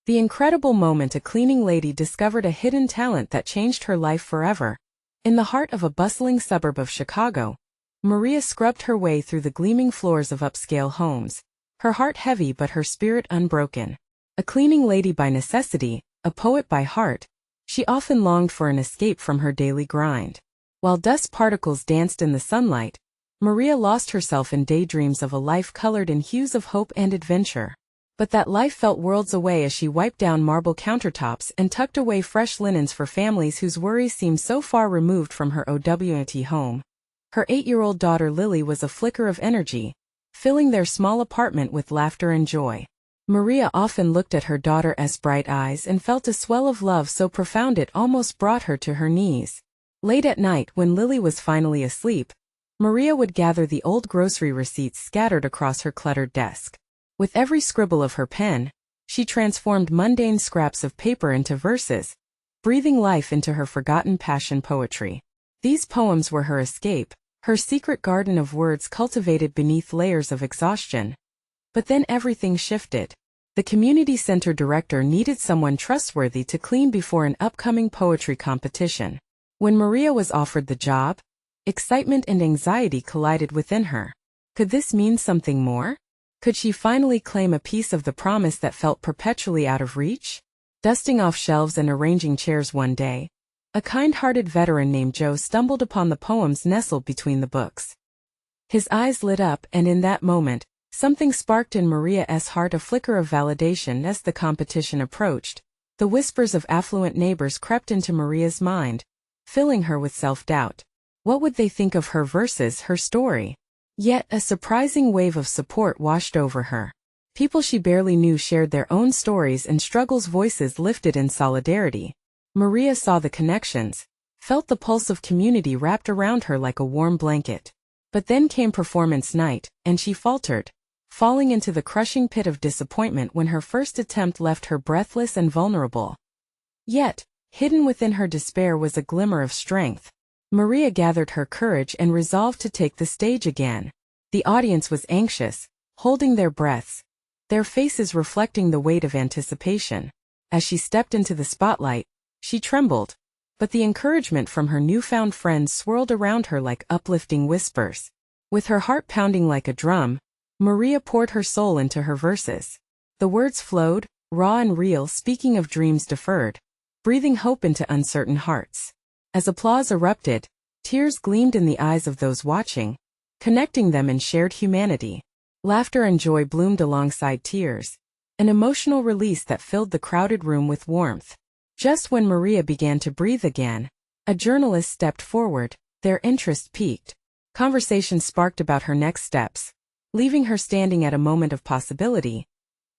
The incredible moment a cleaning lady discovered a hidden talent that changed her life forever. In the heart of a bustling suburb of Chicago, Maria scrubbed her way through the gleaming floors of upscale homes, her heart heavy but her spirit unbroken. A cleaning lady by necessity, a poet by heart, she often longed for an escape from her daily grind. While dust particles danced in the sunlight, Maria lost herself in daydreams of a life colored in hues of hope and adventure. But that life felt worlds away as she wiped down marble countertops and tucked away fresh linens for families whose worries seemed so far removed from her OWT home. Her 8-year-old daughter Lily was a flicker of energy, filling their small apartment with laughter and joy. Maria often looked at her daughter's bright eyes and felt a swell of love so profound it almost brought her to her knees. Late at night, when Lily was finally asleep, Maria would gather the old grocery receipts scattered across her cluttered desk. With every scribble of her pen, she transformed mundane scraps of paper into verses, breathing life into her forgotten passion poetry. These poems were her escape, her secret garden of words cultivated beneath layers of exhaustion. But then everything shifted. The community center director needed someone trustworthy to clean before an upcoming poetry competition. When Maria was offered the job, excitement and anxiety collided within her. Could this mean something more? Could she finally claim a piece of the promise that felt perpetually out of reach? Dusting off shelves and arranging chairs one day, a kind-hearted veteran named Joe stumbled upon the poems nestled between the books. His eyes lit up, and in that moment, something sparked in Maria's heart, a flicker of validation. As the competition approached, the whispers of affluent neighbors crept into Maria's mind, filling her with self-doubt. What would they think of her verses, her story? Yet a surprising wave of support washed over her. People she barely knew shared their own stories and struggles, voices lifted in solidarity. Maria saw the connections, felt the pulse of community wrapped around her like a warm blanket. But then came performance night, and she faltered, falling into the crushing pit of disappointment when her first attempt left her breathless and vulnerable. Yet, hidden within her despair was a glimmer of strength. Maria gathered her courage and resolved to take the stage again. The audience was anxious, holding their breaths, their faces reflecting the weight of anticipation. As she stepped into the spotlight, she trembled, but the encouragement from her newfound friends swirled around her like uplifting whispers. With her heart pounding like a drum, Maria poured her soul into her verses. The words flowed, raw and real, speaking of dreams deferred, breathing hope into uncertain hearts. As applause erupted, tears gleamed in the eyes of those watching, connecting them in shared humanity. Laughter and joy bloomed alongside tears, an emotional release that filled the crowded room with warmth. Just when Maria began to breathe again, a journalist stepped forward, their interest piqued. Conversation sparked about her next steps, leaving her standing at a moment of possibility.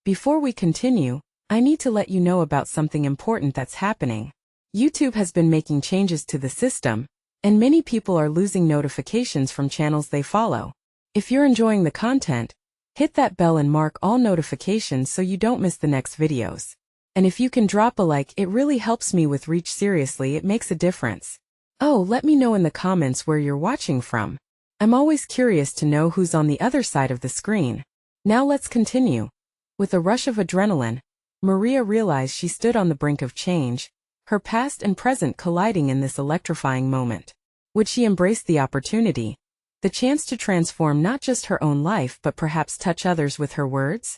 Before we continue, I need to let you know about something important that's happening. YouTube has been making changes to the system, and many people are losing notifications from channels they follow. If you're enjoying the content, hit that bell and mark all notifications so you don't miss the next videos. And if you can drop a like, it really helps me with reach. Seriously, it makes a difference. Oh, let me know in the comments where you're watching from. I'm always curious to know who's on the other side of the screen. Now let's continue. With a rush of adrenaline, Maria realized she stood on the brink of change, her past and present colliding in this electrifying moment. Would she embrace the opportunity, the chance to transform not just her own life but perhaps touch others with her words?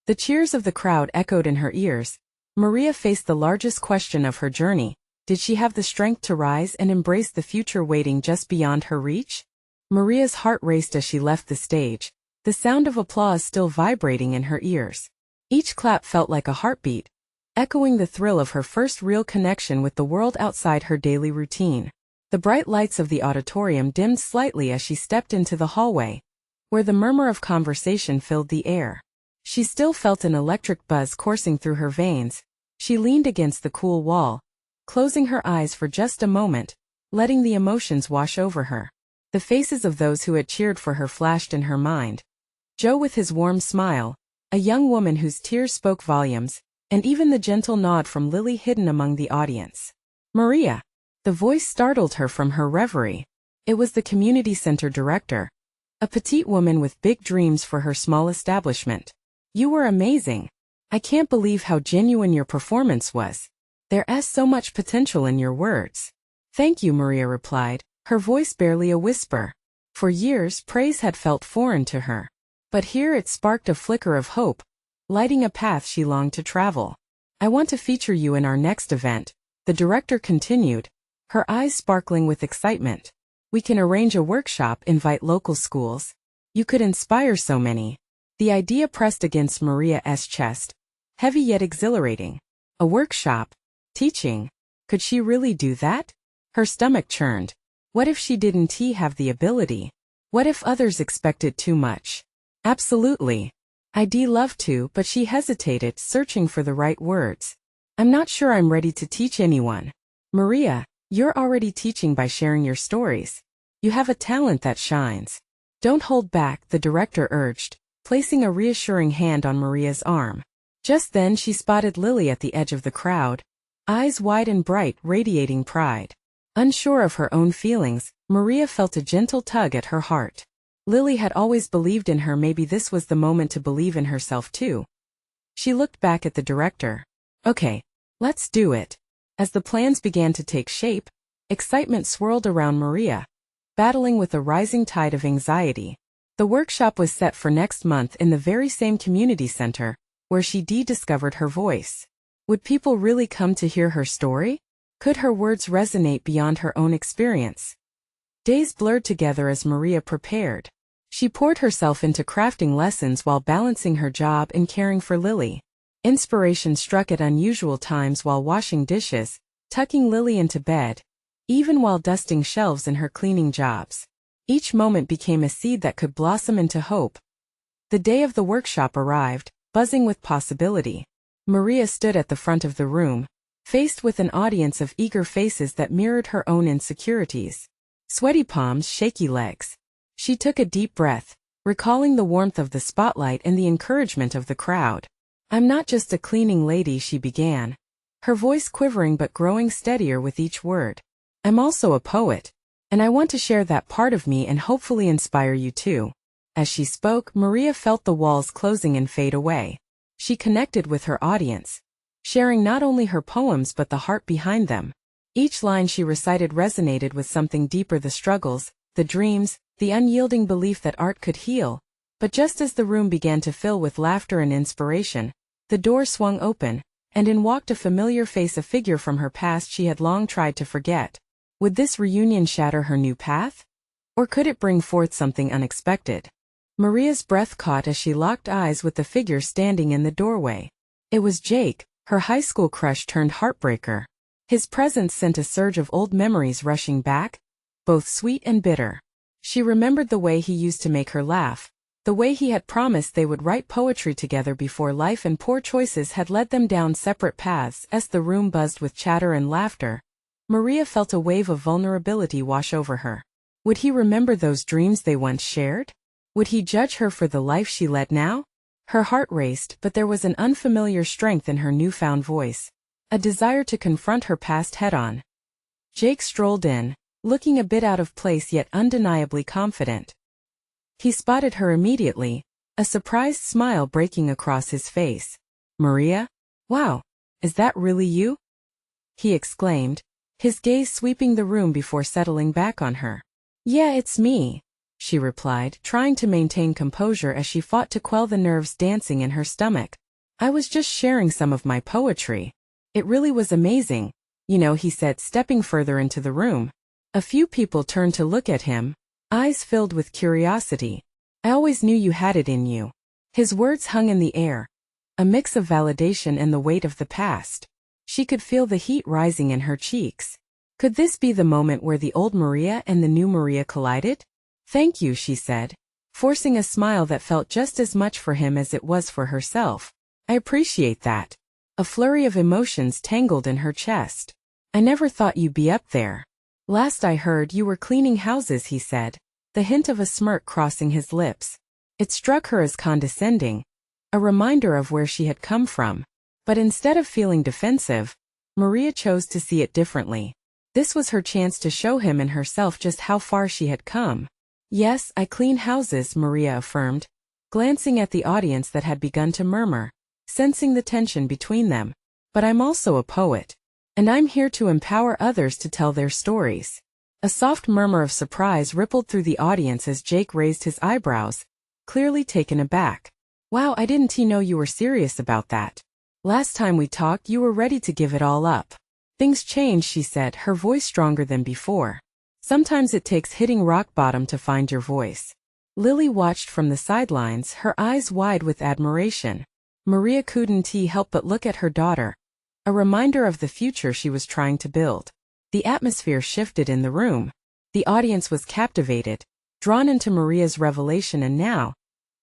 The cheers of the crowd echoed in her ears. Maria faced the largest question of her journey. Did she have the strength to rise and embrace the future waiting just beyond her reach? Maria's heart raced as she left the stage, the sound of applause still vibrating in her ears. Each clap felt like a heartbeat, echoing the thrill of her first real connection with the world outside her daily routine. The bright lights of the auditorium dimmed slightly as she stepped into the hallway, where the murmur of conversation filled the air. She still felt an electric buzz coursing through her veins. She leaned against the cool wall, closing her eyes for just a moment, letting the emotions wash over her. The faces of those who had cheered for her flashed in her mind. Joe with his warm smile, a young woman whose tears spoke volumes, and even the gentle nod from Lily hidden among the audience. Maria! The voice startled her from her reverie. It was the community center director, a petite woman with big dreams for her small establishment. You were amazing. I can't believe how genuine your performance was. There's so much potential in your words. Thank you, Maria replied, her voice barely a whisper. For years, praise had felt foreign to her. But here it sparked a flicker of hope, lighting a path she longed to travel. I want to feature you in our next event, the director continued, her eyes sparkling with excitement. We can arrange a workshop, invite local schools. You could inspire so many. The idea pressed against Maria's chest, heavy yet exhilarating. A workshop? Teaching? Could she really do that? Her stomach churned. What if she didn't have the ability? What if others expected too much? Absolutely. I'd love to, but she hesitated, searching for the right words. I'm not sure I'm ready to teach anyone. Maria, you're already teaching by sharing your stories. You have a talent that shines. Don't hold back, the director urged, placing a reassuring hand on Maria's arm. Just then she spotted Lily at the edge of the crowd, eyes wide and bright, radiating pride. Unsure of her own feelings, Maria felt a gentle tug at her heart. Lily had always believed in her. Maybe this was the moment to believe in herself too. She looked back at the director. Okay, let's do it. As the plans began to take shape, excitement swirled around Maria, battling with a rising tide of anxiety. The workshop was set for next month in the very same community center, where she discovered her voice. Would people really come to hear her story? Could her words resonate beyond her own experience? Days blurred together as Maria prepared. She poured herself into crafting lessons while balancing her job and caring for Lily. Inspiration struck at unusual times while washing dishes, tucking Lily into bed, even while dusting shelves in her cleaning jobs. Each moment became a seed that could blossom into hope. The day of the workshop arrived, buzzing with possibility. Maria stood at the front of the room, faced with an audience of eager faces that mirrored her own insecurities. Sweaty palms, shaky legs. She took a deep breath, recalling the warmth of the spotlight and the encouragement of the crowd. I'm not just a cleaning lady, she began, her voice quivering but growing steadier with each word. I'm also a poet, and I want to share that part of me and hopefully inspire you too. As she spoke, Maria felt the walls closing and fade away. She connected with her audience, sharing not only her poems but the heart behind them. Each line she recited resonated with something deeper: the struggles, the dreams, the unyielding belief that art could heal. But just as the room began to fill with laughter and inspiration, the door swung open, and in walked a familiar face, a figure from her past she had long tried to forget. Would this reunion shatter her new path? Or could it bring forth something unexpected? Maria's breath caught as she locked eyes with the figure standing in the doorway. It was Jake, her high school crush turned heartbreaker. His presence sent a surge of old memories rushing back, both sweet and bitter. She remembered the way he used to make her laugh, the way he had promised they would write poetry together before life and poor choices had led them down separate paths. As the room buzzed with chatter and laughter, Maria felt a wave of vulnerability wash over her. Would he remember those dreams they once shared? Would he judge her for the life she led now? Her heart raced, but there was an unfamiliar strength in her newfound voice, a desire to confront her past head-on. Jake strolled in, looking a bit out of place yet undeniably confident. He spotted her immediately, a surprised smile breaking across his face. Maria? Wow, is that really you? He exclaimed, his gaze sweeping the room before settling back on her. Yeah, it's me, she replied, trying to maintain composure as she fought to quell the nerves dancing in her stomach. I was just sharing some of my poetry. It really was amazing, he said, stepping further into the room. A few people turned to look at him, eyes filled with curiosity. I always knew you had it in you. His words hung in the air, a mix of validation and the weight of the past. She could feel the heat rising in her cheeks. Could this be the moment where the old Maria and the new Maria collided? Thank you, she said, forcing a smile that felt just as much for him as it was for herself. I appreciate that. A flurry of emotions tangled in her chest. I never thought you'd be up there. Last I heard you were cleaning houses, he said, the hint of a smirk crossing his lips. It struck her as condescending, a reminder of where she had come from. But instead of feeling defensive, Maria chose to see it differently. This was her chance to show him and herself just how far she had come. Yes, I clean houses, Maria affirmed, glancing at the audience that had begun to murmur. sensing the tension between them. But I'm also a poet. And I'm here to empower others to tell their stories. A soft murmur of surprise rippled through the audience as Jake raised his eyebrows, clearly taken aback. Wow, I didn't know you were serious about that. Last time we talked you were ready to give it all up. Things change, she said, her voice stronger than before. Sometimes it takes hitting rock bottom to find your voice. Lily watched from the sidelines, her eyes wide with admiration. Maria couldn't help but look at her daughter, a reminder of the future she was trying to build. The atmosphere shifted in the room. The audience was captivated, drawn into Maria's revelation, and now,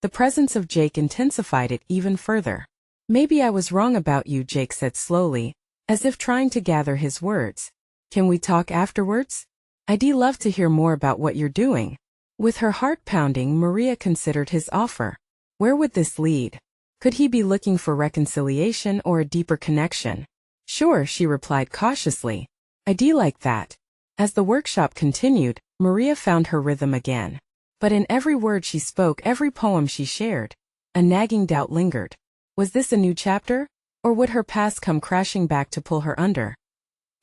the presence of Jake intensified it even further. Maybe I was wrong about you, Jake said slowly, as if trying to gather his words. Can we talk afterwards? I'd love to hear more about what you're doing. With her heart pounding, Maria considered his offer. Where would this lead? Could he be looking for reconciliation or a deeper connection? Sure, she replied cautiously. I'd like that. As the workshop continued, Maria found her rhythm again. But in every word she spoke, every poem she shared, a nagging doubt lingered. Was this a new chapter? Or would her past come crashing back to pull her under?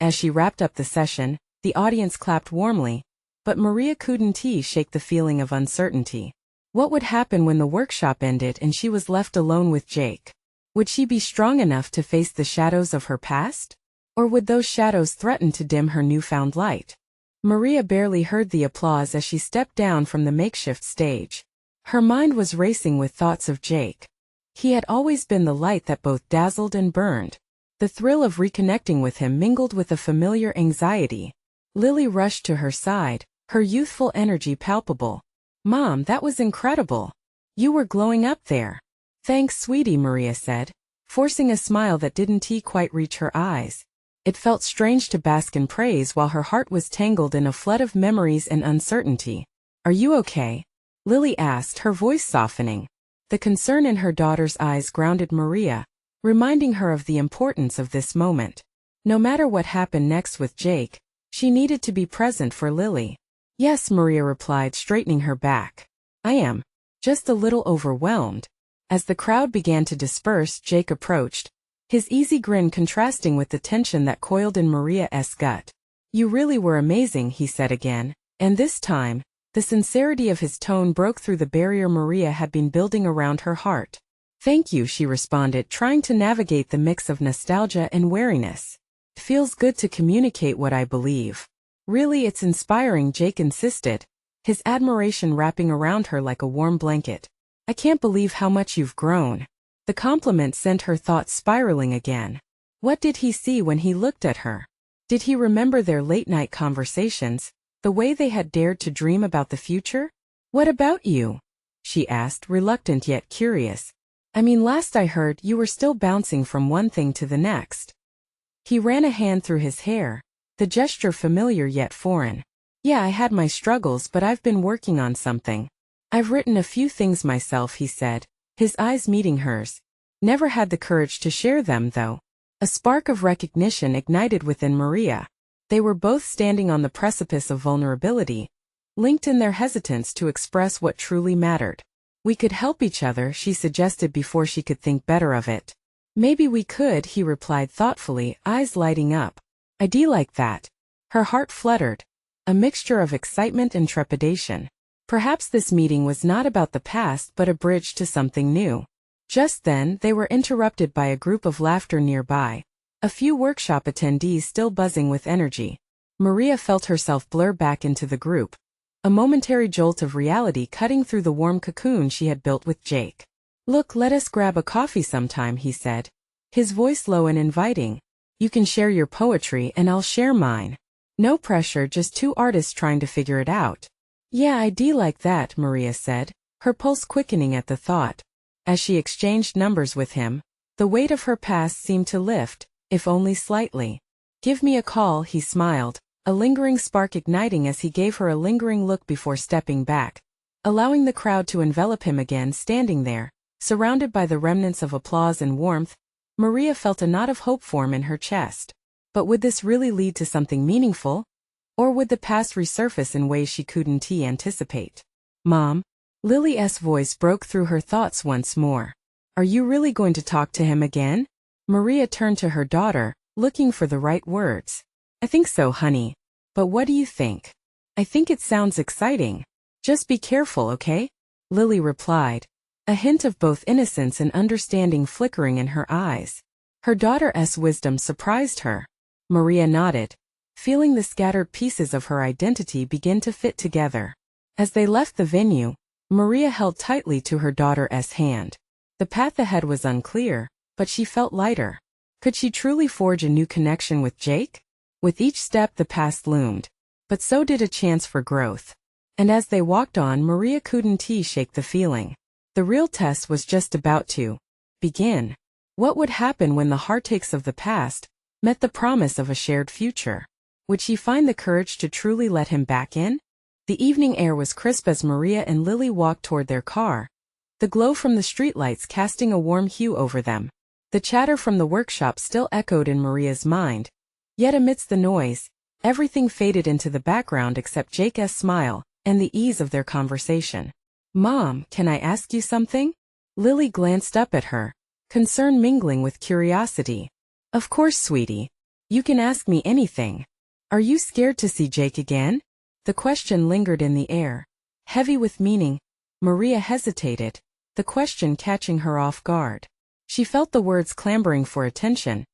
As she wrapped up the session, the audience clapped warmly, but Maria couldn't shake the feeling of uncertainty. What would happen when the workshop ended and she was left alone with Jake? Would she be strong enough to face the shadows of her past? Or would those shadows threaten to dim her newfound light? Maria barely heard the applause as she stepped down from the makeshift stage. Her mind was racing with thoughts of Jake. He had always been the light that both dazzled and burned. The thrill of reconnecting with him mingled with a familiar anxiety. Lily rushed to her side, her youthful energy palpable. Mom, that was incredible. You were glowing up there. Thanks, sweetie, Maria said, forcing a smile that didn't quite reach her eyes. It felt strange to bask in praise while her heart was tangled in a flood of memories and uncertainty. Are you okay? Lily asked, her voice softening. The concern in her daughter's eyes grounded Maria, reminding her of the importance of this moment. No matter what happened next with Jake, she needed to be present for Lily. Yes, Maria replied, straightening her back. I am. Just a little overwhelmed. As the crowd began to disperse, Jake approached, his easy grin contrasting with the tension that coiled in Maria's gut. You really were amazing, he said again, and this time, the sincerity of his tone broke through the barrier Maria had been building around her heart. Thank you, she responded, trying to navigate the mix of nostalgia and wariness. It feels good to communicate what I believe. Really, it's inspiring, Jake insisted, his admiration wrapping around her like a warm blanket. I can't believe how much you've grown. The compliment sent her thoughts spiraling again. What did he see when he looked at her? Did he remember their late-night conversations, the way they had dared to dream about the future? What about you? She asked, reluctant yet curious. I mean, last I heard, you were still bouncing from one thing to the next. He ran a hand through his hair, the gesture familiar yet foreign. Yeah, I had my struggles, but I've been working on something. I've written a few things myself, he said, his eyes meeting hers. Never had the courage to share them, though. A spark of recognition ignited within Maria. They were both standing on the precipice of vulnerability, linked in their hesitance to express what truly mattered. We could help each other, she suggested before she could think better of it. Maybe we could, he replied thoughtfully, eyes lighting up. I'd like that. Her heart fluttered, a mixture of excitement and trepidation. Perhaps this meeting was not about the past but a bridge to something new. Just then, they were interrupted by a group of laughter nearby, a few workshop attendees still buzzing with energy. Maria felt herself blur back into the group, a momentary jolt of reality cutting through the warm cocoon she had built with Jake. Look, let us grab a coffee sometime, he said, his voice low and inviting. You can share your poetry and I'll share mine. No pressure, just two artists trying to figure it out. Yeah, I'd like that, Maria said, her pulse quickening at the thought. As she exchanged numbers with him, the weight of her past seemed to lift, if only slightly. Give me a call, he smiled, a lingering spark igniting as he gave her a lingering look before stepping back, allowing the crowd to envelop him again. Standing there, surrounded by the remnants of applause and warmth, Maria felt a knot of hope form in her chest. But would this really lead to something meaningful? Or would the past resurface in ways she couldn't anticipate? Mom? Lily's voice broke through her thoughts once more. Are you really going to talk to him again? Maria turned to her daughter, looking for the right words. I think so, honey. But what do you think? I think it sounds exciting. Just be careful, okay? Lily replied, a hint of both innocence and understanding flickering in her eyes. Her daughter's wisdom surprised her. Maria nodded, feeling the scattered pieces of her identity begin to fit together. As they left the venue, Maria held tightly to her daughter's hand. The path ahead was unclear, but she felt lighter. Could she truly forge a new connection with Jake? With each step the past loomed, but so did a chance for growth. And as they walked on, Maria couldn't shake the feeling. The real test was just about to begin. What would happen when the heartaches of the past met the promise of a shared future? Would she find the courage to truly let him back in? The evening air was crisp as Maria and Lily walked toward their car, the glow from the streetlights casting a warm hue over them. The chatter from the workshop still echoed in Maria's mind, yet amidst the noise, everything faded into the background except Jake's smile and the ease of their conversation. Mom, can I ask you something? Lily glanced up at her, concern mingling with curiosity. Of course, sweetie. You can ask me anything. Are you scared to see Jake again? The question lingered in the air, heavy with meaning. Maria hesitated, the question catching her off guard. She felt the words clamoring for attention,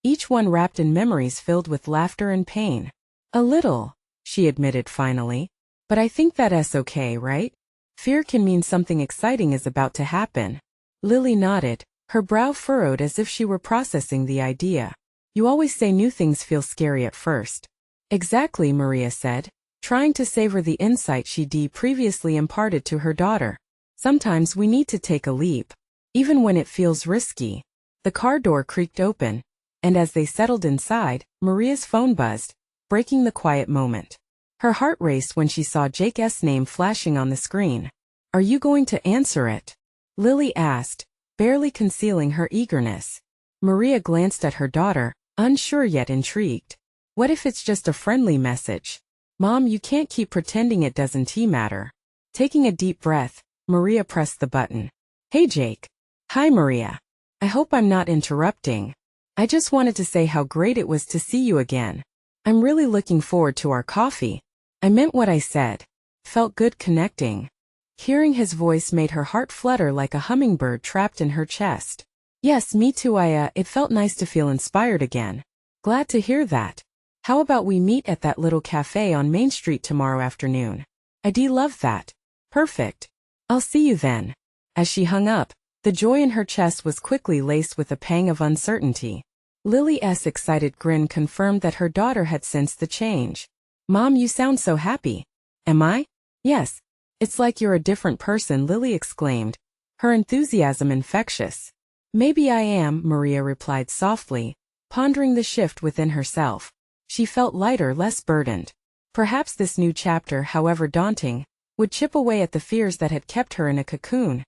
each one wrapped in memories filled with laughter and pain. A little, she admitted finally. But I think that's okay, right? Fear can mean something exciting is about to happen. Lily nodded, her brow furrowed as if she were processing the idea. You always say new things feel scary at first. Exactly, Maria said, trying to savor the insight she'd previously imparted to her daughter. Sometimes we need to take a leap, even when it feels risky. The car door creaked open, and as they settled inside, Maria's phone buzzed, breaking the quiet moment. Her heart raced when she saw Jake's name flashing on the screen. Are you going to answer it? Lily asked, barely concealing her eagerness. Maria glanced at her daughter, unsure yet intrigued. What if it's just a friendly message? Mom, you can't keep pretending it doesn't matter. Taking a deep breath, Maria pressed the button. Hey Jake. Hi Maria. I hope I'm not interrupting. I just wanted to say how great it was to see you again. I'm really looking forward to our coffee. I meant what I said. Felt good connecting. Hearing his voice made her heart flutter like a hummingbird trapped in her chest. Yes, me too. It felt nice to feel inspired again. Glad to hear that. How about we meet at that little cafe on Main Street tomorrow afternoon? I'd love that. Perfect. I'll see you then. As she hung up, the joy in her chest was quickly laced with a pang of uncertainty. Lily's excited grin confirmed that her daughter had sensed the change. Mom, you sound so happy. Am I? Yes. It's like you're a different person, Lily exclaimed, her enthusiasm infectious. Maybe I am, Maria replied softly, pondering the shift within herself. She felt lighter, less burdened. Perhaps this new chapter, however daunting, would chip away at the fears that had kept her in a cocoon.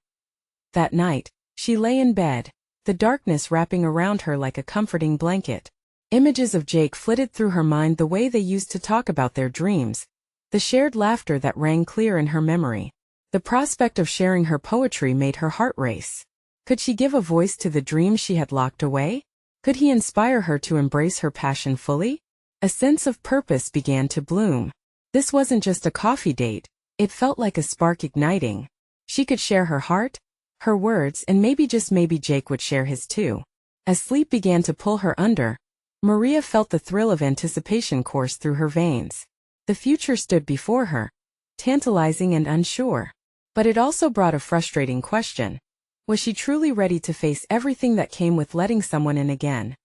That night, she lay in bed, the darkness wrapping around her like a comforting blanket. Images of Jake flitted through her mind, the way they used to talk about their dreams, the shared laughter that rang clear in her memory. The prospect of sharing her poetry made her heart race. Could she give a voice to the dreams she had locked away? Could he inspire her to embrace her passion fully? A sense of purpose began to bloom. This wasn't just a coffee date, it felt like a spark igniting. She could share her heart, her words, and maybe, just maybe, Jake would share his too. As sleep began to pull her under, Maria felt the thrill of anticipation course through her veins. The future stood before her, tantalizing and unsure. But it also brought a frustrating question. Was she truly ready to face everything that came with letting someone in again?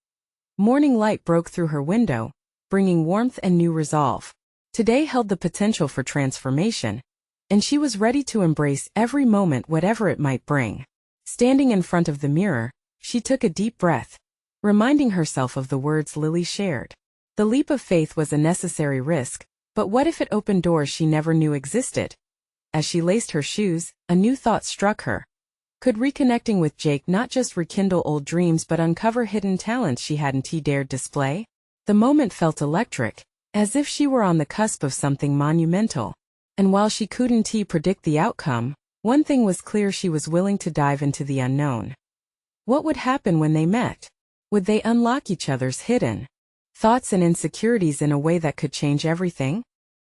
Morning light broke through her window, bringing warmth and new resolve. Today held the potential for transformation, and she was ready to embrace every moment, whatever it might bring. Standing in front of the mirror, she took a deep breath, reminding herself of the words Lily shared. The leap of faith was a necessary risk, but what if it opened doors she never knew existed? As she laced her shoes, a new thought struck her. Could reconnecting with Jake not just rekindle old dreams but uncover hidden talents she hadn't dared display? The moment felt electric, as if she were on the cusp of something monumental. And while she couldn't predict the outcome, one thing was clear: she was willing to dive into the unknown. What would happen when they met? Would they unlock each other's hidden thoughts and insecurities in a way that could change everything?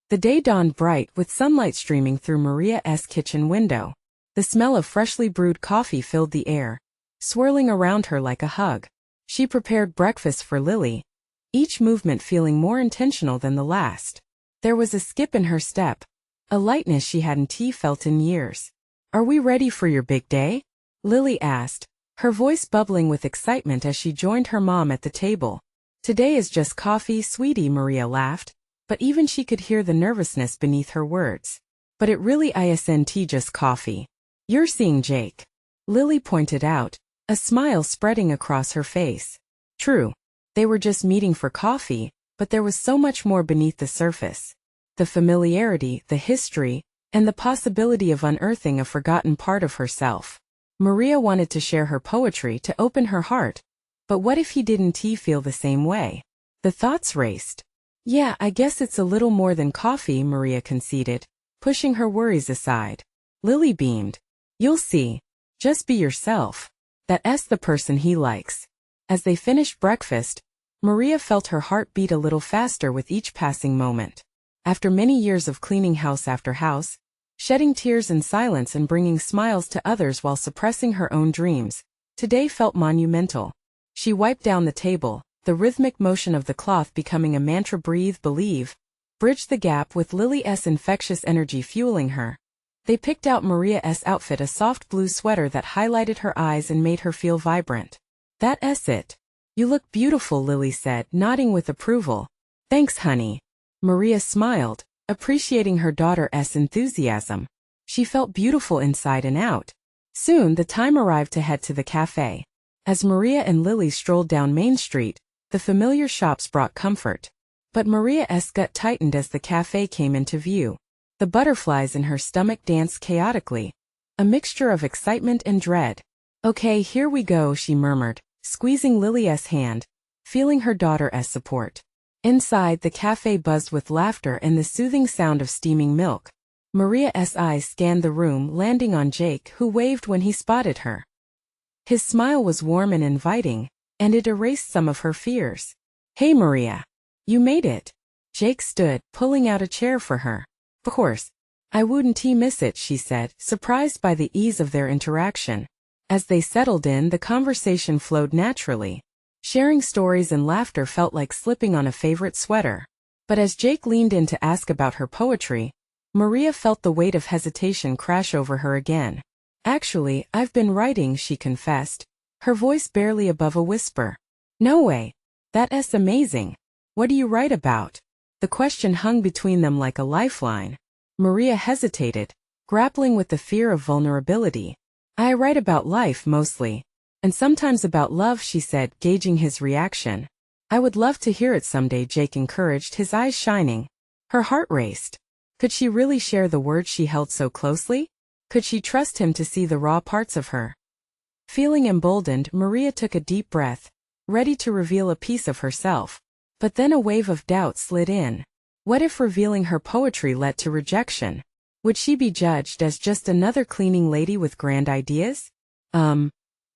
The day dawned bright with sunlight streaming through Maria's kitchen window. The smell of freshly brewed coffee filled the air, swirling around her like a hug. She prepared breakfast for Lily, each movement feeling more intentional than the last. There was a skip in her step, a lightness she hadn't felt in years. "Are we ready for your big day?" Lily asked, her voice bubbling with excitement as she joined her mom at the table. "Today is just coffee, sweetie," Maria laughed, but even she could hear the nervousness beneath her words. "But it really isn't just coffee. You're seeing Jake," Lily pointed out, a smile spreading across her face. True, they were just meeting for coffee, but there was so much more beneath the surface. The familiarity, the history, and the possibility of unearthing a forgotten part of herself. Maria wanted to share her poetry to open her heart, but what if he didn't feel the same way? The thoughts raced. "Yeah, I guess it's a little more than coffee," Maria conceded, pushing her worries aside. Lily beamed. "You'll see. Just be yourself. That's the person he likes." As they finished breakfast, Maria felt her heart beat a little faster with each passing moment. After many years of cleaning house after house, shedding tears in silence and bringing smiles to others while suppressing her own dreams, today felt monumental. She wiped down the table, the rhythmic motion of the cloth becoming a mantra. Breathe, believe, bridge the gap with Lily's infectious energy fueling her. They picked out Maria's outfit, a soft blue sweater that highlighted her eyes and made her feel vibrant. "That's it. You look beautiful," Lily said, nodding with approval. "Thanks, honey." Maria smiled, appreciating her daughter's enthusiasm. She felt beautiful inside and out. Soon the time arrived to head to the cafe. As Maria and Lily strolled down Main Street, the familiar shops brought comfort. But Maria's gut tightened as the cafe came into view. The butterflies in her stomach danced chaotically, a mixture of excitement and dread. "Okay, here we go," she murmured, squeezing Lily's hand, feeling her daughter's support. Inside, the cafe buzzed with laughter and the soothing sound of steaming milk. Maria's eyes scanned the room, landing on Jake, who waved when he spotted her. His smile was warm and inviting, and it erased some of her fears. "Hey Maria. You made it." Jake stood, pulling out a chair for her. "Of course. I wouldn't miss it," she said, surprised by the ease of their interaction. As they settled in, the conversation flowed naturally. Sharing stories and laughter felt like slipping on a favorite sweater. But as Jake leaned in to ask about her poetry, Maria felt the weight of hesitation crash over her again. "Actually, I've been writing," she confessed, her voice barely above a whisper. "No way. That's amazing. What do you write about?" The question hung between them like a lifeline. Maria hesitated, grappling with the fear of vulnerability. "I write about life mostly. And sometimes about love," she said, gauging his reaction. "I would love to hear it someday," Jake encouraged, his eyes shining. Her heart raced. Could she really share the words she held so closely? Could she trust him to see the raw parts of her? Feeling emboldened, Maria took a deep breath, ready to reveal a piece of herself. But then a wave of doubt slid in. What if revealing her poetry led to rejection? Would she be judged as just another cleaning lady with grand ideas?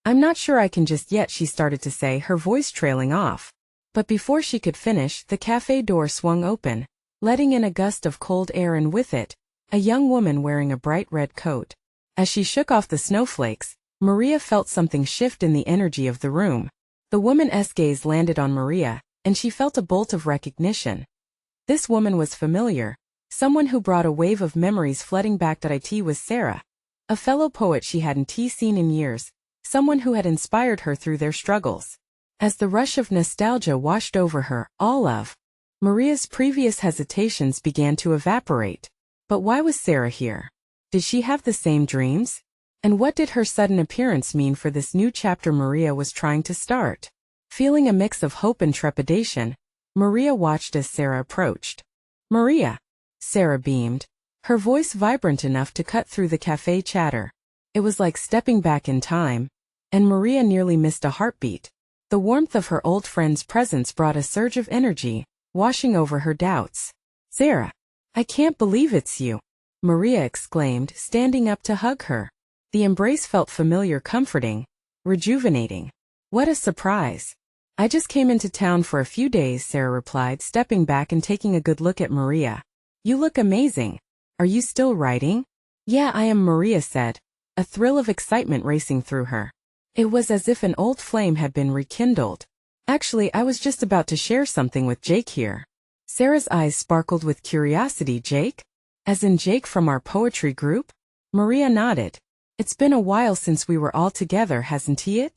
I'm not sure I can just yet," she started to say, her voice trailing off. But before she could finish, the cafe door swung open, letting in a gust of cold air, and with it, a young woman wearing a bright red coat. As she shook off the snowflakes, Maria felt something shift in the energy of the room. The woman's gaze landed on Maria, and she felt a bolt of recognition. This woman was familiar, someone who brought a wave of memories flooding back. That it was Sarah, a fellow poet she hadn't seen in years, someone who had inspired her through their struggles. As the rush of nostalgia washed over her, all of Maria's previous hesitations began to evaporate. But why was Sarah here? Did she have the same dreams? And what did her sudden appearance mean for this new chapter Maria was trying to start? Feeling a mix of hope and trepidation, Maria watched as Sarah approached. "Maria." Sarah beamed, her voice vibrant enough to cut through the cafe chatter. It was like stepping back in time, and Maria nearly missed a heartbeat. The warmth of her old friend's presence brought a surge of energy, washing over her doubts. "Sarah, I can't believe it's you," Maria exclaimed, standing up to hug her. The embrace felt familiar, comforting, Rejuvenating. What a surprise. I just came into town for a few days, Sarah replied, stepping back and taking a good look at Maria. You look amazing. Are you still writing? Yeah, I am, Maria said, a thrill of excitement racing through her. It was as if an old flame had been rekindled. Actually, I was just about to share something with Jake here. Sarah's eyes sparkled with curiosity. Jake? As in Jake from our poetry group? Maria nodded. It's been a while since we were all together, hasn't he?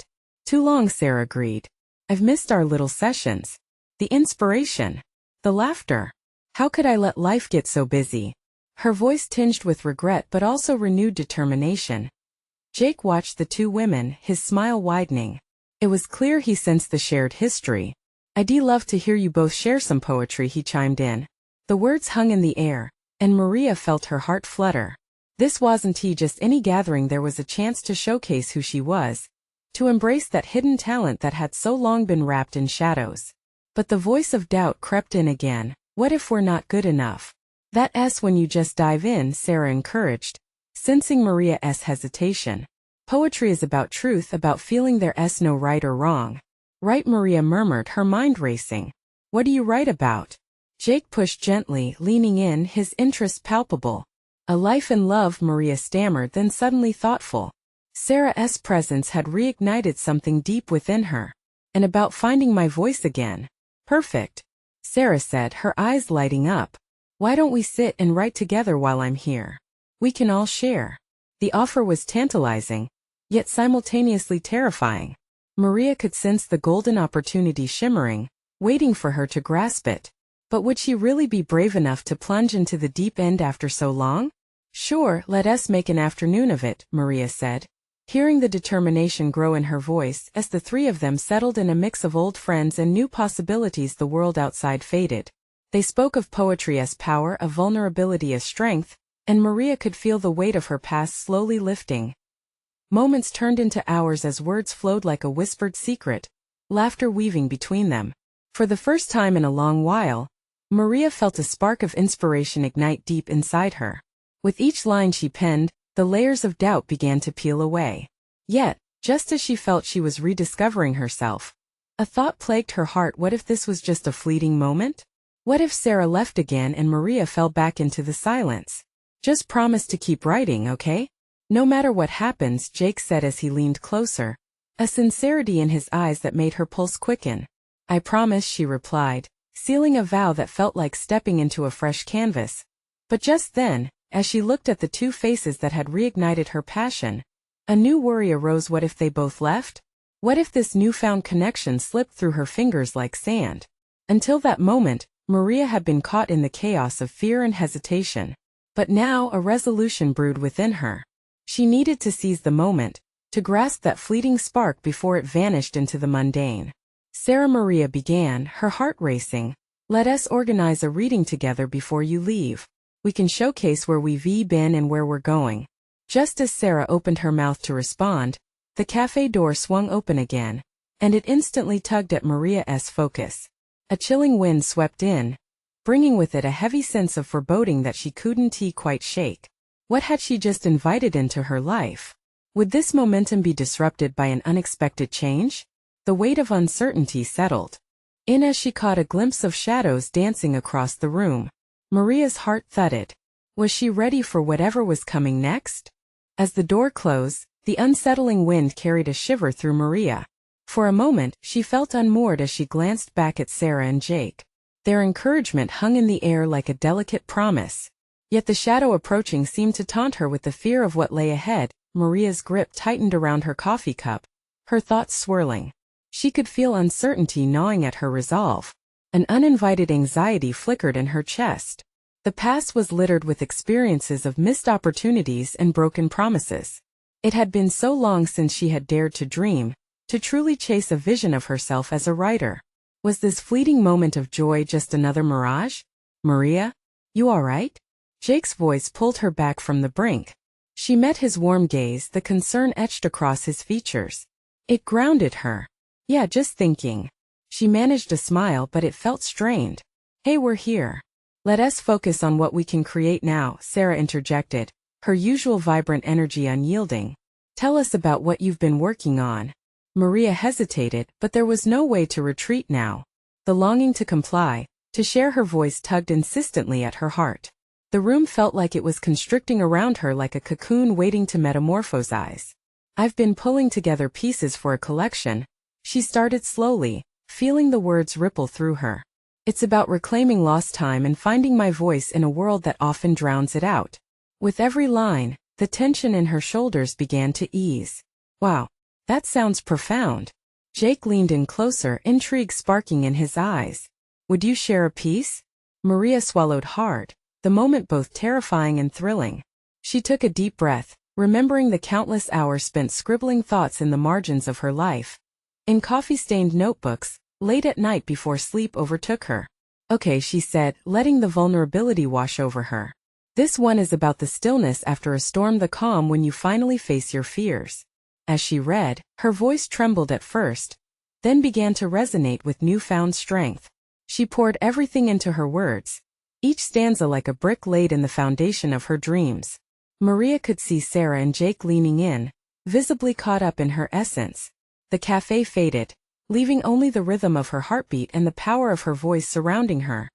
Too long, Sarah agreed. I've missed our little sessions. The inspiration. The laughter. How could I let life get so busy? Her voice tinged with regret but also renewed determination. Jake watched the two women, his smile widening. It was clear he sensed the shared history. I'd love to hear you both share some poetry, he chimed in. The words hung in the air, and Maria felt her heart flutter. This wasn't just any gathering, there was a chance to showcase who she was, to embrace that hidden talent that had so long been wrapped in shadows. But the voice of doubt crept in again. What if we're not good enough? That's when you just dive in, Sarah encouraged, sensing Maria's hesitation. Poetry is about truth, about feeling there's no right or wrong. Right, Maria murmured, her mind racing. What do you write about? Jake pushed gently, leaning in, his interest palpable. A life and love, Maria stammered, then suddenly thoughtful. Sarah's presence had reignited something deep within her. And about finding my voice again. Perfect. Sarah said, her eyes lighting up. Why don't we sit and write together while I'm here? We can all share. The offer was tantalizing, yet simultaneously terrifying. Maria could sense the golden opportunity shimmering, waiting for her to grasp it. But would she really be brave enough to plunge into the deep end after so long? Sure, let us make an afternoon of it, Maria said, hearing the determination grow in her voice as the three of them settled in a mix of old friends and new possibilities. The world outside faded. They spoke of poetry as power, of vulnerability as strength, and Maria could feel the weight of her past slowly lifting. Moments turned into hours as words flowed like a whispered secret, laughter weaving between them. For the first time in a long while, Maria felt a spark of inspiration ignite deep inside her. With each line she penned, the layers of doubt began to peel away. Yet, just as she felt she was rediscovering herself, a thought plagued her heart. What if this was just a fleeting moment? What if Sarah left again and Maria fell back into the silence? Just promise to keep writing, okay? No matter what happens, Jake said as he leaned closer, a sincerity in his eyes that made her pulse quicken. I promise, she replied, sealing a vow that felt like stepping into a fresh canvas. But just then, as she looked at the two faces that had reignited her passion, a new worry arose. What if they both left? What if this newfound connection slipped through her fingers like sand? Until that moment, Maria had been caught in the chaos of fear and hesitation. But now a resolution brewed within her. She needed to seize the moment, to grasp that fleeting spark before it vanished into the mundane. Sarah, Maria began, her heart racing. Let us organize a reading together before you leave. We can showcase where we've been and where we're going. Just as Sarah opened her mouth to respond, the cafe door swung open again, and it instantly tugged at Maria's focus. A chilling wind swept in, bringing with it a heavy sense of foreboding that she couldn't quite shake. What had she just invited into her life? Would this momentum be disrupted by an unexpected change? The weight of uncertainty settled in as she caught a glimpse of shadows dancing across the room. Maria's heart thudded. Was she ready for whatever was coming next? As the door closed, the unsettling wind carried a shiver through Maria. For a moment, she felt unmoored as she glanced back at Sarah and Jake. Their encouragement hung in the air like a delicate promise. Yet the shadow approaching seemed to taunt her with the fear of what lay ahead. Maria's grip tightened around her coffee cup, her thoughts swirling. She could feel uncertainty gnawing at her resolve. An uninvited anxiety flickered in her chest. The past was littered with experiences of missed opportunities and broken promises. It had been so long since she had dared to dream, to truly chase a vision of herself as a writer. Was this fleeting moment of joy just another mirage? Maria? You all right? Jake's voice pulled her back from the brink. She met his warm gaze, the concern etched across his features. It grounded her. Yeah, just thinking. She managed a smile, but it felt strained. Hey, we're here. Let us focus on what we can create now, Sarah interjected, her usual vibrant energy unyielding. Tell us about what you've been working on. Maria hesitated, but there was no way to retreat now. The longing to comply, to share her voice tugged insistently at her heart. The room felt like it was constricting around her like a cocoon waiting to metamorphosize. I've been pulling together pieces for a collection, she started slowly, feeling the words ripple through her. It's about reclaiming lost time and finding my voice in a world that often drowns it out. With every line, the tension in her shoulders began to ease. Wow, that sounds profound. Jake leaned in closer, intrigue sparking in his eyes. Would you share a piece? Maria swallowed hard, the moment both terrifying and thrilling. She took a deep breath, remembering the countless hours spent scribbling thoughts in the margins of her life. In coffee-stained notebooks, late at night before sleep overtook her. Okay, she said, letting the vulnerability wash over her. This one is about the stillness after a storm, the calm when you finally face your fears. As she read, her voice trembled at first, then began to resonate with newfound strength. She poured everything into her words, each stanza like a brick laid in the foundation of her dreams. Maria could see Sarah and Jake leaning in, visibly caught up in her essence. The cafe faded, leaving only the rhythm of her heartbeat and the power of her voice surrounding her.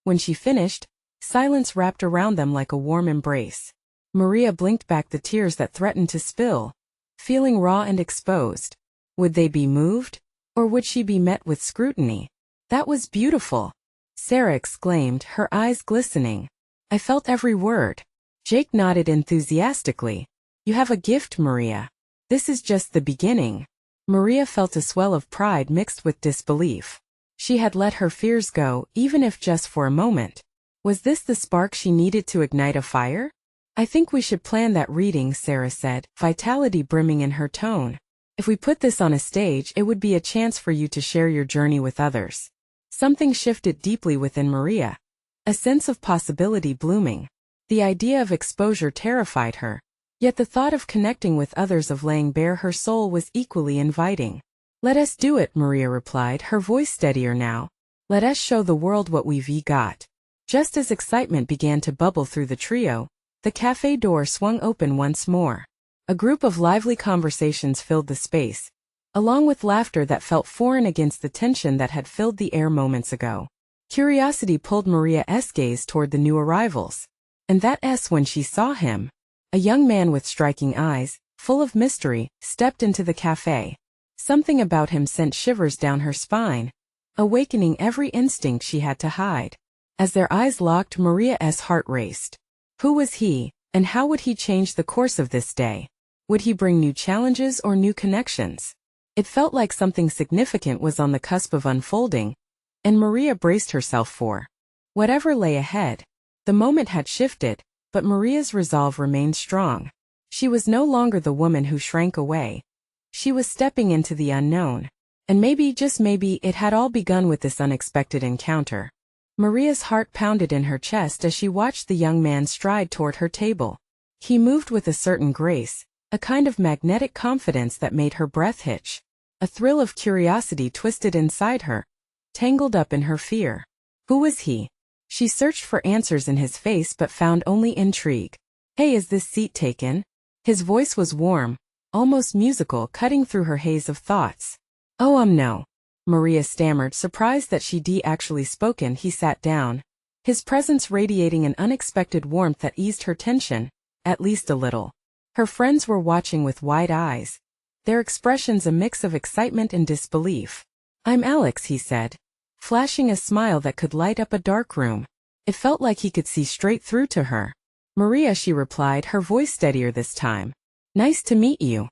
When she finished, silence wrapped around them like a warm embrace. Maria blinked back the tears that threatened to spill, feeling raw and exposed. Would they be moved? Or would she be met with scrutiny? That was beautiful, Sarah exclaimed, her eyes glistening. I felt every word. Jake nodded enthusiastically. You have a gift, Maria. This is just the beginning. Maria felt a swell of pride mixed with disbelief. She had let her fears go, even if just for a moment. Was this the spark she needed to ignite a fire? I think we should plan that reading, Sarah said, vitality brimming in her tone. If we put this on a stage, it would be a chance for you to share your journey with others. Something shifted deeply within Maria. A sense of possibility blooming. The idea of exposure terrified her. Yet the thought of connecting with others, of laying bare her soul, was equally inviting. Let us do it, Maria replied, her voice steadier now. Let us show the world what we've got. Just as excitement began to bubble through the trio, the cafe door swung open once more. A group of lively conversations filled the space, along with laughter that felt foreign against the tension that had filled the air moments ago. Curiosity pulled Maria's gaze toward the new arrivals. And that when she saw him. A young man with striking eyes, full of mystery, stepped into the cafe. Something about him sent shivers down her spine, awakening every instinct she had to hide. As their eyes locked, Maria's heart raced. Who was he, and how would he change the course of this day? Would he bring new challenges or new connections? It felt like something significant was on the cusp of unfolding, and Maria braced herself for whatever lay ahead. The moment had shifted, but Maria's resolve remained strong. She was no longer the woman who shrank away. She was stepping into the unknown. And maybe, just maybe, it had all begun with this unexpected encounter. Maria's heart pounded in her chest as she watched the young man stride toward her table. He moved with a certain grace, a kind of magnetic confidence that made her breath hitch. A thrill of curiosity twisted inside her, tangled up in her fear. Who was he? She searched for answers in his face but found only intrigue. Hey, is this seat taken? His voice was warm, almost musical, cutting through her haze of thoughts. Oh, no. Maria stammered, surprised that she'd actually spoken. He sat down, his presence radiating an unexpected warmth that eased her tension, at least a little. Her friends were watching with wide eyes, their expressions a mix of excitement and disbelief. I'm Alex, he said, flashing a smile that could light up a dark room. It felt like he could see straight through to her. Maria, she replied, her voice steadier this time. Nice to meet you.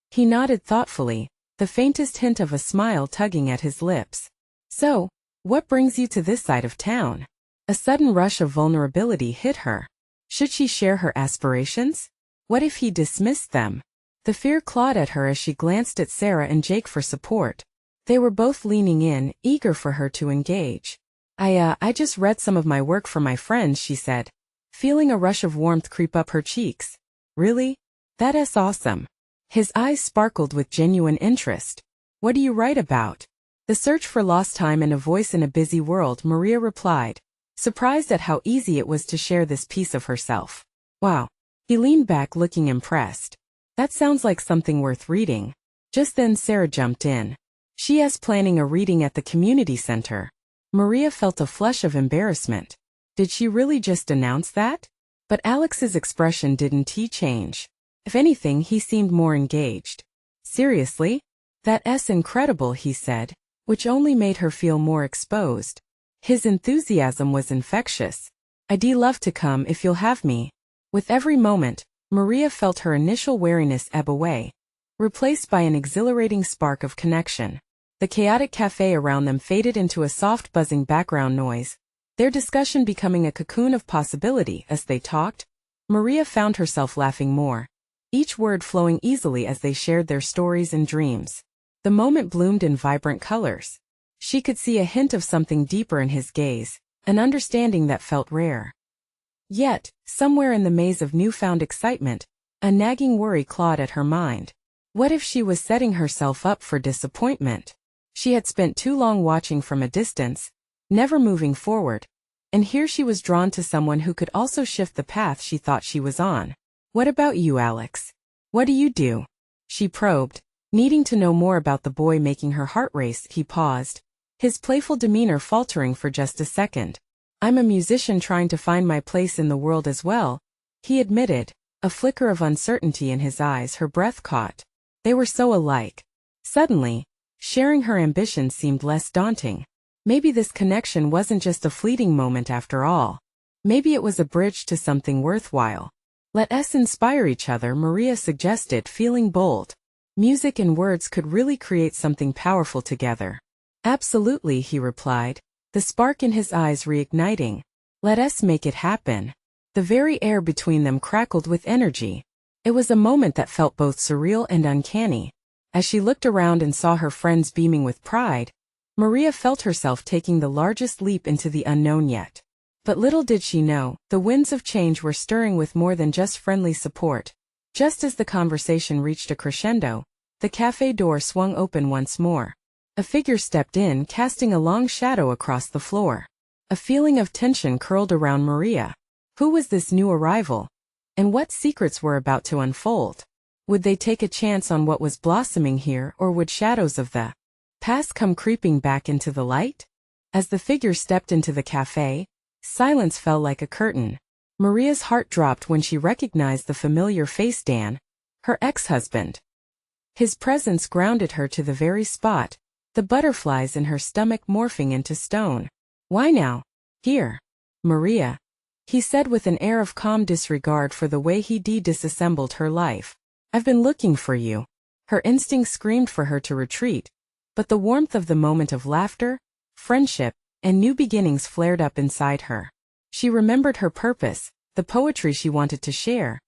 He nodded thoughtfully, the faintest hint of a smile tugging at his lips. So, what brings you to this side of town? A sudden rush of vulnerability hit her. Should she share her aspirations? What if he dismissed them? The fear clawed at her as she glanced at Sarah and Jake for support. They were both leaning in, eager for her to engage. I just read some of my work for my friends, she said, feeling a rush of warmth creep up her cheeks. Really? That's awesome. His eyes sparkled with genuine interest. What do you write about? The search for lost time and a voice in a busy world, Maria replied, surprised at how easy it was to share this piece of herself. Wow. He leaned back looking impressed. That sounds like something worth reading. Just then Sarah jumped in. She's planning a reading at the community center. Maria felt a flush of embarrassment. Did she really just announce that? But Alex's expression didn't change. If anything, he seemed more engaged. Seriously? That's incredible, he said, which only made her feel more exposed. His enthusiasm was infectious. I'd love to come if you'll have me. With every moment, Maria felt her initial wariness ebb away, replaced by an exhilarating spark of connection. The chaotic cafe around them faded into a soft buzzing background noise, their discussion becoming a cocoon of possibility. As they talked, Maria found herself laughing more, each word flowing easily as they shared their stories and dreams. The moment bloomed in vibrant colors. She could see a hint of something deeper in his gaze, an understanding that felt rare. Yet, somewhere in the maze of newfound excitement, a nagging worry clawed at her mind. What if she was setting herself up for disappointment? She had spent too long watching from a distance, never moving forward, and here she was drawn to someone who could also shift the path she thought she was on. What about you, Alex? What do you do? She probed, needing to know more about the boy, making her heart race. He paused, his playful demeanor faltering for just a second. I'm a musician trying to find my place in the world as well, he admitted, a flicker of uncertainty in his eyes. Her breath caught. They were so alike. Suddenly, sharing her ambitions seemed less daunting. Maybe this connection wasn't just a fleeting moment after all. Maybe it was a bridge to something worthwhile. Let us inspire each other, Maria suggested, feeling bold. Music and words could really create something powerful together. Absolutely, he replied, the spark in his eyes reigniting. Let us make it happen. The very air between them crackled with energy. It was a moment that felt both surreal and uncanny. As she looked around and saw her friends beaming with pride, Maria felt herself taking the largest leap into the unknown yet. But little did she know, the winds of change were stirring with more than just friendly support. Just as the conversation reached a crescendo, the cafe door swung open once more. A figure stepped in, casting a long shadow across the floor. A feeling of tension curled around Maria. Who was this new arrival? And what secrets were about to unfold? Would they take a chance on what was blossoming here, or would shadows of the past come creeping back into the light? As the figure stepped into the cafe, silence fell like a curtain. Maria's heart dropped when she recognized the familiar face: Dan, her ex-husband. His presence grounded her to the very spot, the butterflies in her stomach morphing into stone. Why now? Here, Maria, he said with an air of calm disregard for the way he disassembled her life. I've been looking for you. Her instinct screamed for her to retreat, but the warmth of the moment of laughter, friendship, and new beginnings flared up inside her. She remembered her purpose, the poetry she wanted to share,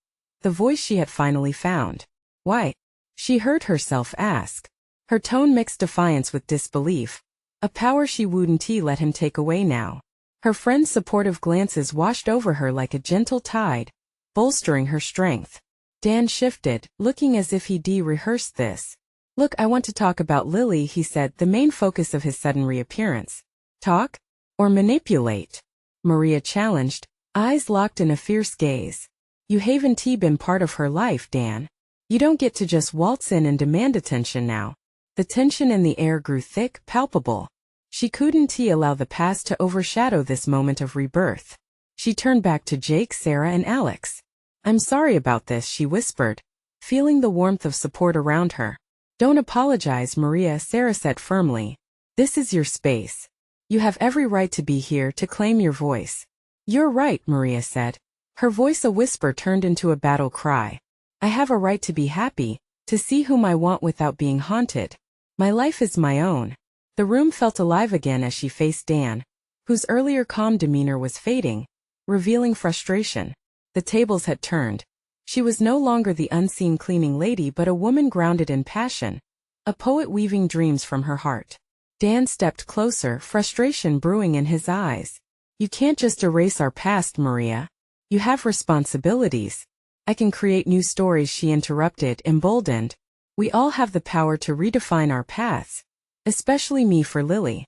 the voice she had finally found. Why? She heard herself ask. Her tone mixed defiance with disbelief. A power she wouldn't let him take away now. Her friend's supportive glances washed over her like a gentle tide, bolstering her strength. Dan shifted, looking as if he'd rehearsed this. Look, I want to talk about Lily, he said, the main focus of his sudden reappearance. Talk? Or manipulate? Maria challenged, eyes locked in a fierce gaze. You haven't been part of her life, Dan. You don't get to just waltz in and demand attention now. The tension in the air grew thick, palpable. She couldn't allow the past to overshadow this moment of rebirth. She turned back to Jake, Sarah, and Alex. I'm sorry about this, she whispered, feeling the warmth of support around her. Don't apologize, Maria, Sarah said firmly. This is your space. You have every right to be here, to claim your voice. You're right, Maria said. Her voice a whisper turned into a battle cry. I have a right to be happy, to see whom I want without being haunted. My life is my own. The room felt alive again as she faced Dan, whose earlier calm demeanor was fading, revealing frustration. The tables had turned. She was no longer the unseen cleaning lady but a woman grounded in passion, a poet weaving dreams from her heart. Dan stepped closer, frustration brewing in his eyes. You can't just erase our past, Maria. You have responsibilities. I can create new stories, she interrupted, emboldened. We all have the power to redefine our paths. Especially me, for Lily.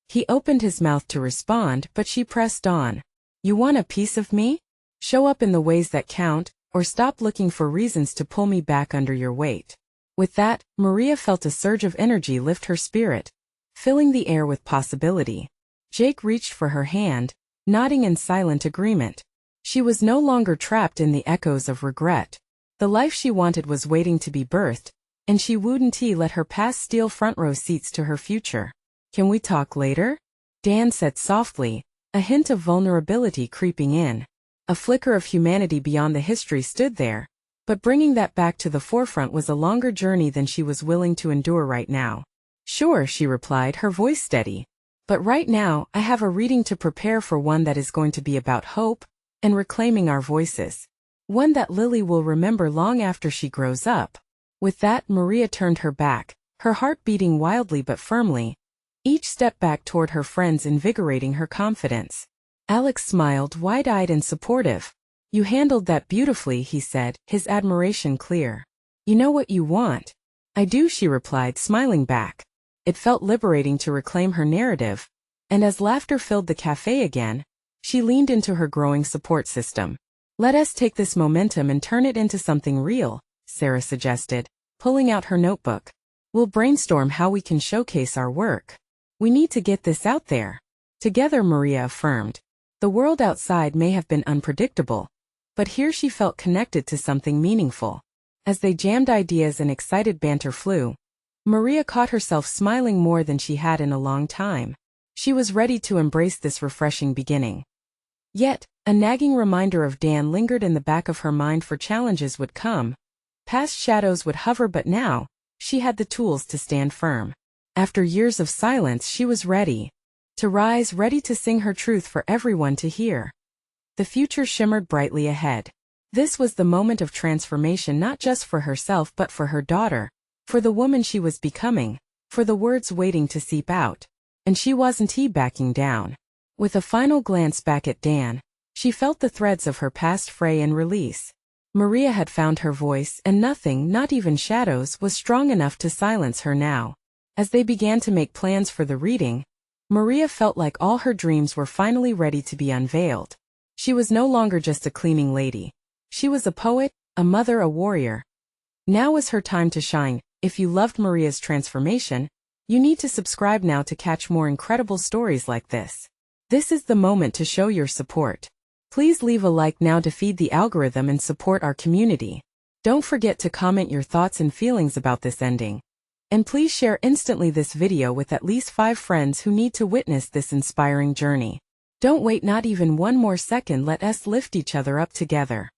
He opened his mouth to respond, but she pressed on. You want a piece of me? Show up in the ways that count, or stop looking for reasons to pull me back under your weight. With that, Maria felt a surge of energy lift her spirit, filling the air with possibility. Jake reached for her hand, nodding in silent agreement. She was no longer trapped in the echoes of regret. The life she wanted was waiting to be birthed, and she wouldn't let her past steal front row seats to her future. Can we talk later? Dan said softly, a hint of vulnerability creeping in. A flicker of humanity beyond the history stood there, but bringing that back to the forefront was a longer journey than she was willing to endure right now. Sure, she replied, her voice steady. But right now, I have a reading to prepare for, one that is going to be about hope and reclaiming our voices. One that Lily will remember long after she grows up. With that, Maria turned her back, her heart beating wildly but firmly, each step back toward her friends invigorating her confidence. Alex smiled, wide-eyed and supportive. You handled that beautifully, he said, his admiration clear. You know what you want. I do, she replied, smiling back. It felt liberating to reclaim her narrative, and as laughter filled the cafe again, she leaned into her growing support system. Let us take this momentum and turn it into something real, Sarah suggested, pulling out her notebook. We'll brainstorm how we can showcase our work. We need to get this out there. Together, Maria affirmed. The world outside may have been unpredictable, but here she felt connected to something meaningful. As they jammed ideas and excited banter flew, Maria caught herself smiling more than she had in a long time. She was ready to embrace this refreshing beginning. Yet, a nagging reminder of Dan lingered in the back of her mind, for challenges would come. Past shadows would hover, but now, she had the tools to stand firm. After years of silence, she was ready to rise, ready to sing her truth for everyone to hear. The future shimmered brightly ahead. This was the moment of transformation, not just for herself but for her daughter, for the woman she was becoming, for the words waiting to seep out. And she wasn't backing down. With a final glance back at Dan, she felt the threads of her past fray and release. Maria had found her voice, and nothing, not even shadows, was strong enough to silence her now. As they began to make plans for the reading, Maria felt like all her dreams were finally ready to be unveiled. She was no longer just a cleaning lady. She was a poet, a mother, a warrior. Now was her time to shine. If you loved Maria's transformation, you need to subscribe now to catch more incredible stories like this. This is the moment to show your support. Please leave a like now to feed the algorithm and support our community. Don't forget to comment your thoughts and feelings about this ending. And please share instantly this video with at least 5 friends who need to witness this inspiring journey. Don't wait not even one more second, let us lift each other up together.